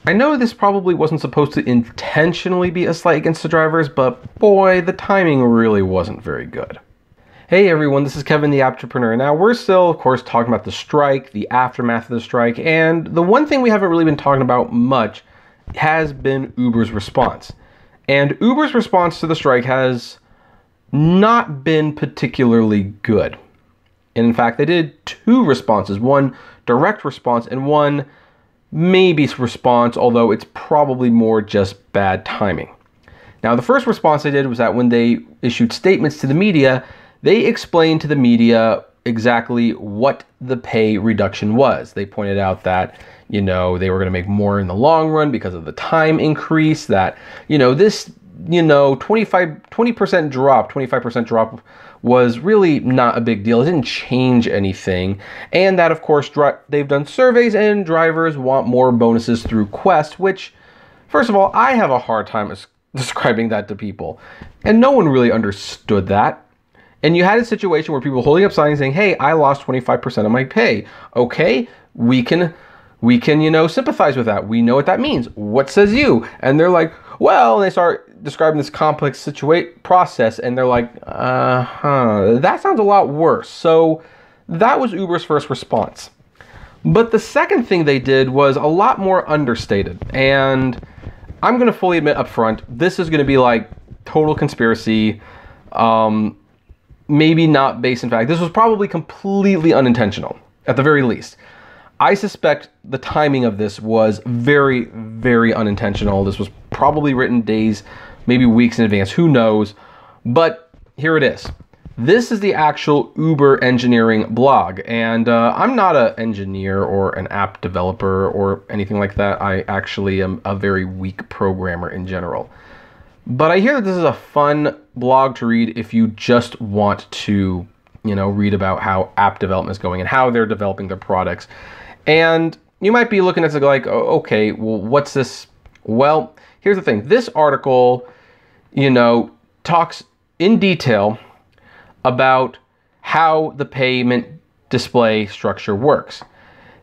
I know this probably wasn't supposed to intentionally be a slight against the drivers, but boy, the timing really wasn't very good. Hey everyone, this is Kevin the Apptrepreneur. Now we're still, of course, talking about the strike, the aftermath of the strike, and the one thing we haven't really been talking about much has been Uber's response. And Uber's response to the strike has not been particularly good. And in fact, they did two responses, one direct response and one maybe response, although it's probably more just bad timing. Now, the first response they did was that when they issued statements to the media, they explained to the media exactly what the pay reduction was. They pointed out that, they were going to make more in the long run because of the time increase, that, this, 25% drop was really not a big deal. It didn't change anything. And that, of course, they've done surveys and drivers want more bonuses through Quest, which, first of all, I have a hard time describing that to people. And no one really understood that. And you had a situation where people were holding up signs saying, hey, I lost 25% of my pay. Okay, we can, sympathize with that. We know what that means. What says you? And they're like, well, and they start describing this complex process, and they're like, that sounds a lot worse. So that was Uber's first response. But the second thing they did was a lot more understated. And I'm going to fully admit up front, this is going to be like total conspiracy, maybe not based in fact. This was probably completely unintentional, at the very least. I suspect the timing of this was very, very unintentional. This was probably written days, maybe weeks in advance, who knows? But here it is. This is the actual Uber engineering blog, and I'm not an engineer or an app developer or anything like that. I actually am a very weak programmer in general. But I hear that this is a fun blog to read if you just want to, read about how app development is going and how they're developing their products. And you might be looking at it like, oh, okay, well, what's this? Well, here's the thing. This article, talks in detail about how the payment display structure works.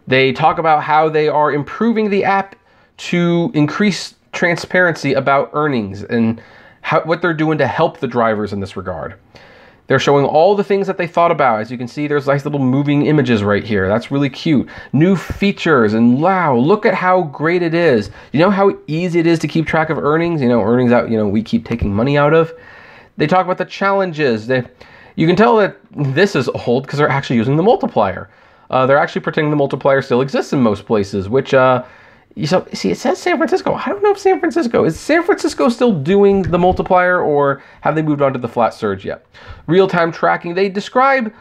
They talk about how they are improving the app to increase transparency about earnings and what they're doing to help the drivers in this regard. They're showing all the things that they thought about. As you can see, there's nice little moving images right here. That's really cute. New features, and wow, look at how great it is. You know how easy it is to keep track of earnings? Earnings that, we keep taking money out of. They talk about the challenges. You can tell that this is old because they're actually using the multiplier. They're actually pretending the multiplier still exists in most places, which, see, it says San Francisco. I don't know if is San Francisco still doing the multiplier, or have they moved on to the flat surge yet? Real-time tracking. They describe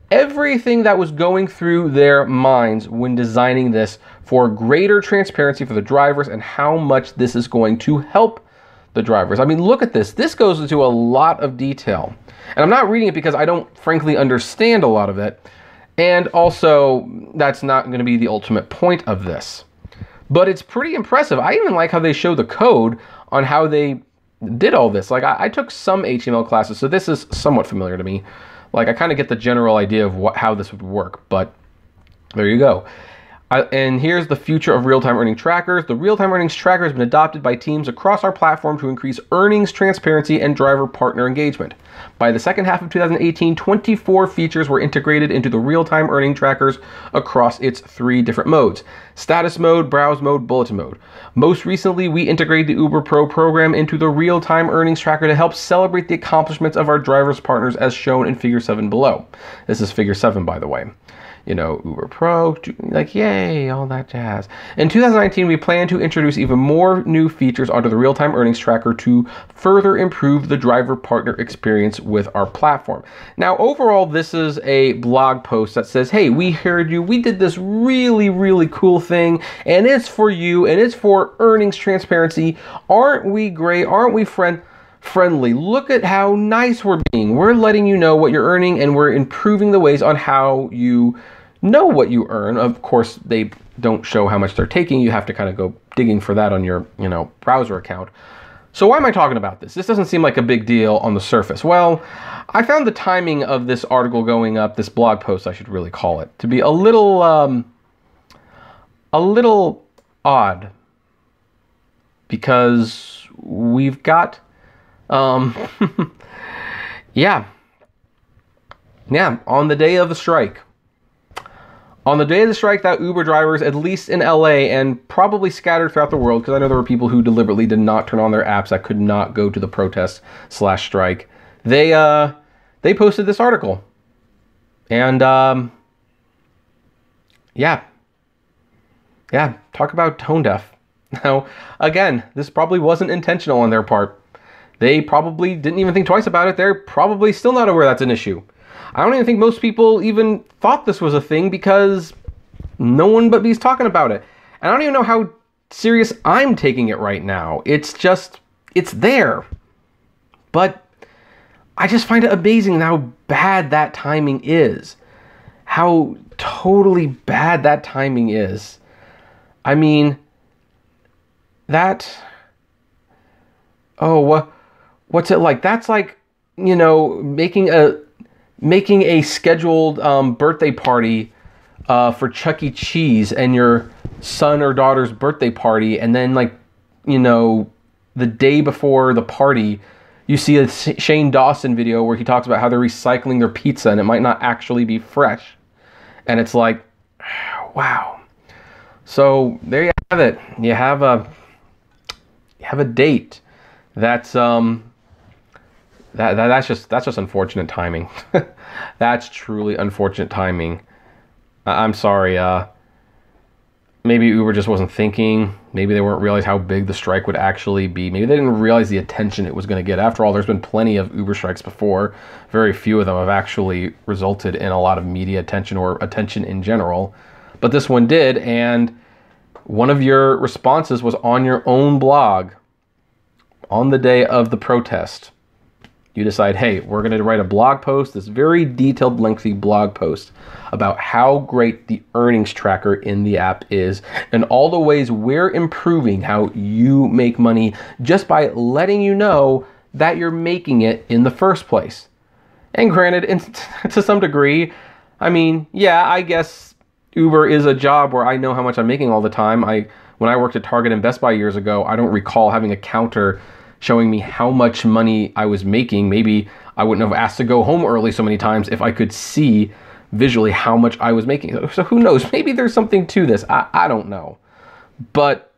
everything that was going through their minds when designing this for greater transparency for the drivers and how much this is going to help the drivers. I mean, look at this. This goes into a lot of detail. And I'm not reading it because I don't frankly understand a lot of it. And also, that's not going to be the ultimate point of this. But it's pretty impressive. I even like how they show the code on how they did all this. Like, I took some HTML classes, so this is somewhat familiar to me. Like, I kind of get the general idea of how this would work, but there you go. And here's the future of real-time earning trackers. The real-time earnings tracker has been adopted by teams across our platform to increase earnings transparency and driver partner engagement. By the second half of 2018, 24 features were integrated into the real-time earning trackers across its 3 different modes: status mode, browse mode, bulletin mode. Most recently, we integrated the Uber Pro program into the real-time earnings tracker to help celebrate the accomplishments of our drivers partners as shown in figure 7 below. This is figure 7, by the way. Uber Pro, like, yay, all that jazz. In 2019, we plan to introduce even more new features onto the real-time earnings tracker to further improve the driver partner experience with our platform. Now, overall, this is a blog post that says, hey, we heard you, we did this really, really cool thing, and it's for you, and it's for earnings transparency. Aren't we great? Aren't we friendly? Look at how nice we're being. We're letting you know what you're earning, and we're improving the ways on how you know what you earn. Of course, they don't show how much they're taking. You have to kind of go digging for that on your, browser account. So why am I talking about this? This doesn't seem like a big deal on the surface. Well, I found the timing of this article going up, this blog post, I should really call it, to be a little odd. because we've got, yeah, on the day of the strike. On the day of the strike, that Uber drivers, at least in LA and probably scattered throughout the world, because I know there were people who deliberately did not turn on their apps that could not go to the protest/strike. They posted this article. And, yeah, talk about tone deaf. Now, again, this probably wasn't intentional on their part. They probably didn't even think twice about it. They're probably still not aware that's an issue. I don't even think most people even thought this was a thing because no one but me's talking about it. And I don't even know how serious I'm taking it right now. It's just, it's there. But I just find it amazing how bad that timing is. How totally bad that timing is. I mean, that, what's it like? That's like, you know, making a scheduled birthday party for Chuck E. Cheese and your son or daughter's birthday party, and then, like, you know, the day before the party, you see a Shane Dawson video where he talks about how they're recycling their pizza and it might not actually be fresh. And it's like, wow. So there you have it. You have a date. That's that's just unfortunate timing. That's truly unfortunate timing. I'm sorry. Maybe Uber just wasn't thinking. Maybe they weren't realize how big the strike would actually be. Maybe they didn't realize the attention it was going to get. After all, there's been plenty of Uber strikes before. Very few of them have actually resulted in a lot of media attention or attention in general. But this one did, and one of your responses was on your own blog on the day of the protest. You decide, hey, we're going to write a blog post, this very detailed, lengthy blog post about how great the earnings tracker in the app is and all the ways we're improving how you make money just by letting you know that you're making it in the first place. And granted, to some degree, I mean, yeah, I guess Uber is a job where I know how much I'm making all the time. When I worked at Target and Best Buy years ago, I don't recall having a counter showing me how much money I was making. Maybe I wouldn't have asked to go home early so many times if I could see visually how much I was making. So who knows? Maybe there's something to this. I don't know. But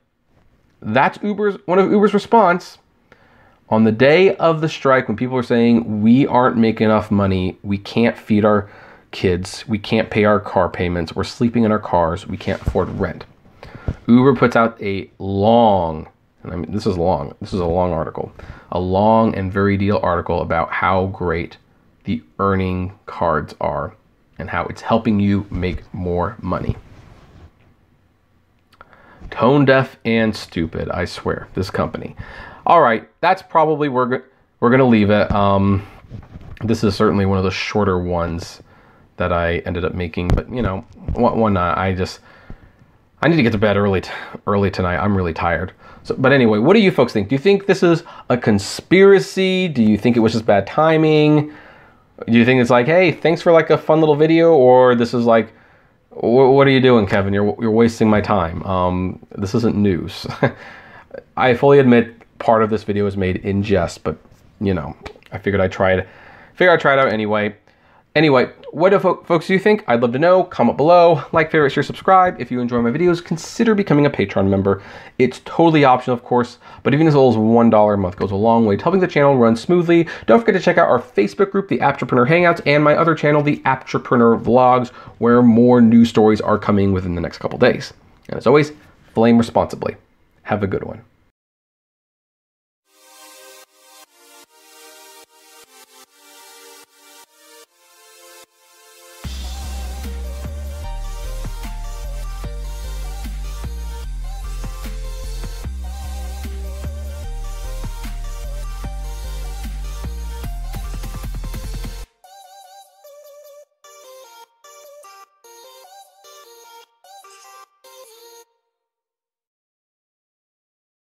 that's one of Uber's response. On the day of the strike, when people are saying, we aren't making enough money, we can't feed our kids, we can't pay our car payments, we're sleeping in our cars, we can't afford rent. Uber puts out a long, and I mean, this is long. This is a long article. A long and very detailed article about how great the earning cards are and how it's helping you make more money. Tone deaf and stupid, I swear, this company. All right, that's probably we're going to leave it. This is certainly one of the shorter ones that I ended up making, but you know, why not? I need to get to bed early tonight. I'm really tired. But anyway, what do you folks think? Do you think this is a conspiracy? Do you think it was just bad timing? Do you think it's like, hey, thanks for like a fun little video? Or this is like, what are you doing, Kevin? You're wasting my time. This isn't news. I fully admit part of this video is made in jest, but you know, I figured I'd try it out anyway. Anyway, what do folks do you think? I'd love to know. Comment below. Like, favorite, share, subscribe. If you enjoy my videos, consider becoming a Patreon member. It's totally optional, of course, but even as little as $1 a month goes a long way to helping the channel run smoothly. Don't forget to check out our Facebook group, the Apptrepreneur Hangouts, and my other channel, the Apptrepreneur Vlogs, where more news stories are coming within the next couple days. And as always, flame responsibly. Have a good one.